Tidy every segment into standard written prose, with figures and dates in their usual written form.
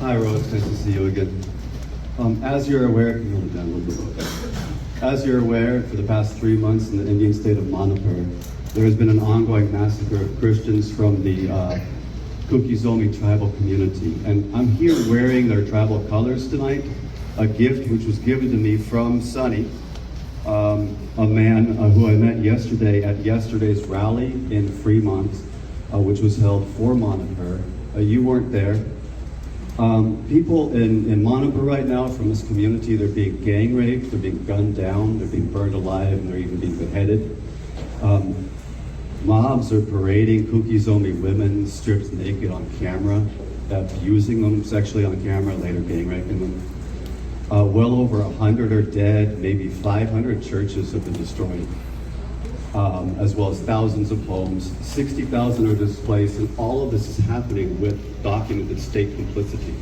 Hi, Rose. Nice to see you again. As you're aware, for the past 3 months in the Indian state of Manipur, there has been an ongoing massacre of Christians from the Kuki-Zomi tribal community. And I'm here wearing their tribal colors tonight, a gift which was given to me from Sonny, a man who I met yesterday at yesterday's rally in Fremont, which was held for Manipur. You weren't there. People in Manipur right now from this community, they're being gang raped, they're being gunned down, they're being burned alive, and they're even being beheaded. Mobs are parading Kuki-Zomi women stripped naked on camera, abusing them sexually on camera, later gang raping them. Well over 100 are dead, maybe 500 churches have been destroyed, as well as thousands of homes. 60,000 are displaced, and all of this is happening with documented state complicity.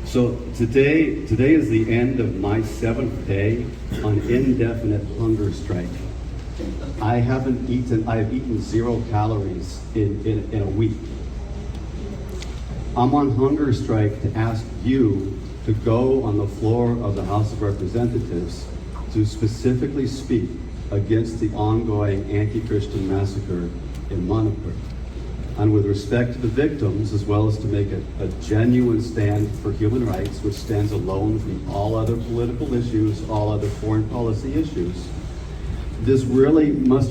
So today is the end of my 7th day on indefinite hunger strike. I have eaten 0 calories in a week. I'm on hunger strike to ask you to go on the floor of the House of Representatives to specifically speak against the ongoing anti-Christian massacre in Manipur. And with respect to the victims, as well as to make a genuine stand for human rights, which stands alone from all other political issues, all other foreign policy issues, this really has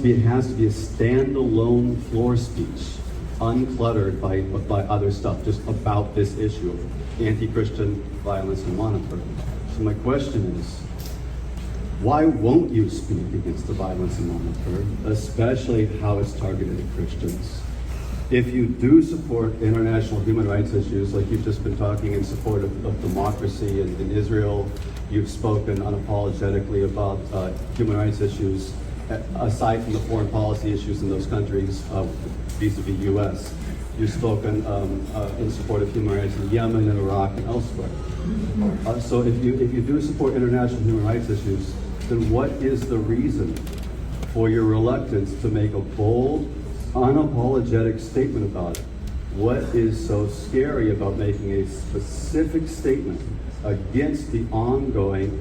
to be a standalone floor speech, uncluttered by other stuff, just about this issue of anti-Christian violence in Manipur. So my question is, why won't you speak against the violence in Manipur, especially how it's targeted at Christians? If you do support international human rights issues, like you've just been talking in support of democracy in Israel, you've spoken unapologetically about human rights issues, aside from the foreign policy issues in those countries vis-a-vis U.S. You've spoken in support of human rights in Yemen and Iraq and elsewhere. So if you do support international human rights issues, then what is the reason for your reluctance to make a bold, unapologetic statement about it? What is so scary about making a specific statement against the ongoing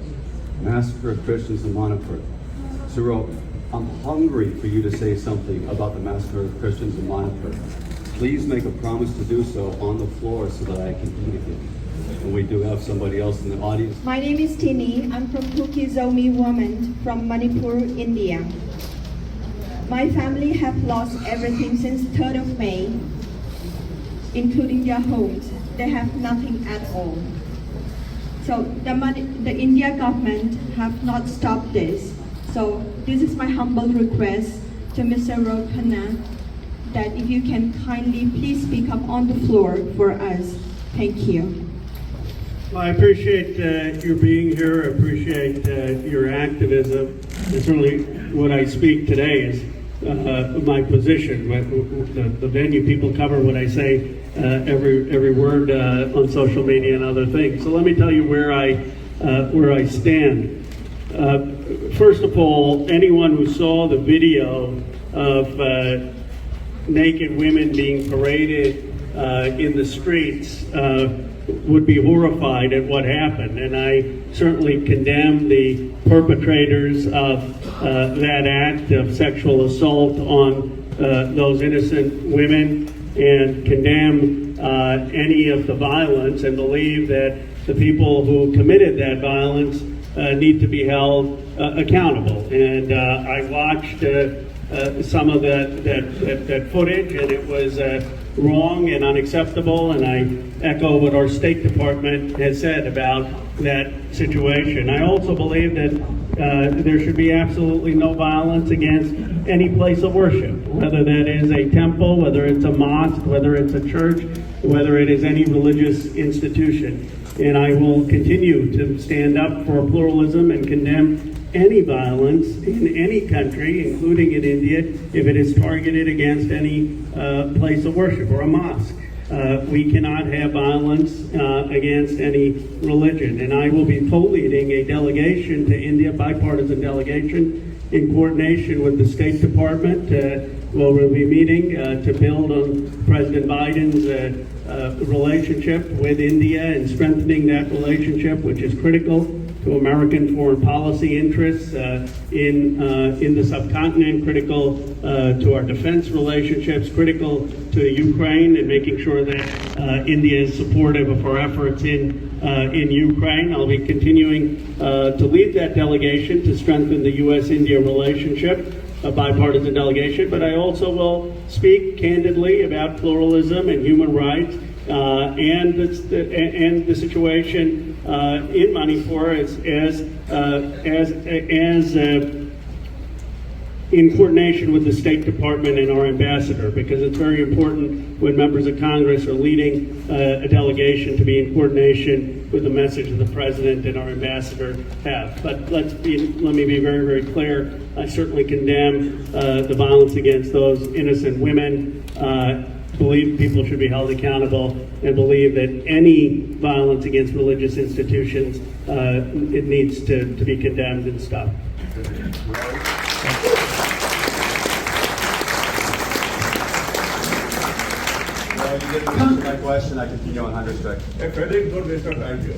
massacre of Christians in Manipur? Cyril, I'm hungry for you to say something about the massacre of Christians in Manipur. Please make a promise to do so on the floor so that I can communicate. And we do have somebody else in the audience. My name is Tini. I'm from Kuki-Zomi woman from Manipur, India. My family have lost everything since 3rd of May, including their homes. They have nothing at all. So the India government have not stopped this. So this is my humble request to Mr. Khanna, that if you can kindly please speak up on the floor for us. Thank you. Well, I appreciate your being here. I appreciate your activism. And certainly what I speak today is my position. The venue people cover what I say, every word on social media and other things. So let me tell you where I stand. First of all, anyone who saw the video of naked women being paraded in the streets would be horrified at what happened. And I certainly condemn the perpetrators of that act of sexual assault on those innocent women, and condemn any of the violence, and believe that the people who committed that violence need to be held accountable. And I watched some of that footage, and it was wrong and unacceptable, and I echo what our State Department has said about that situation. I also believe that there should be absolutely no violence against any place of worship, whether that is a temple, whether it's a mosque, whether it's a church, whether it is any religious institution. And I will continue to stand up for pluralism and condemn any violence in any country, including in India, if it is targeted against any place of worship or a mosque. We cannot have violence against any religion. And I will be co-leading a delegation to India, bipartisan delegation, in coordination with the State Department, we'll be meeting to build on President Biden's relationship with India and strengthening that relationship, which is critical to American foreign policy interests in the subcontinent, critical to our defense relationships, critical to Ukraine, and making sure that India is supportive of our efforts in Ukraine. I'll be continuing to lead that delegation to strengthen the U.S.-India relationship, a bipartisan delegation, but I also will speak candidly about pluralism and human rights and the situation in Manipur as in coordination with the State Department and our ambassador, because it's very important when members of Congress are leading a delegation to be in coordination with the message that the President and our ambassador have. But let me be very, very clear. I certainly condemn the violence against those innocent women, believe people should be held accountable, and believe that any violence against religious institutions, it needs to be condemned and stopped. Well, you didn't answer my question. I continue on 100 seconds. Frederick, don't waste your time here.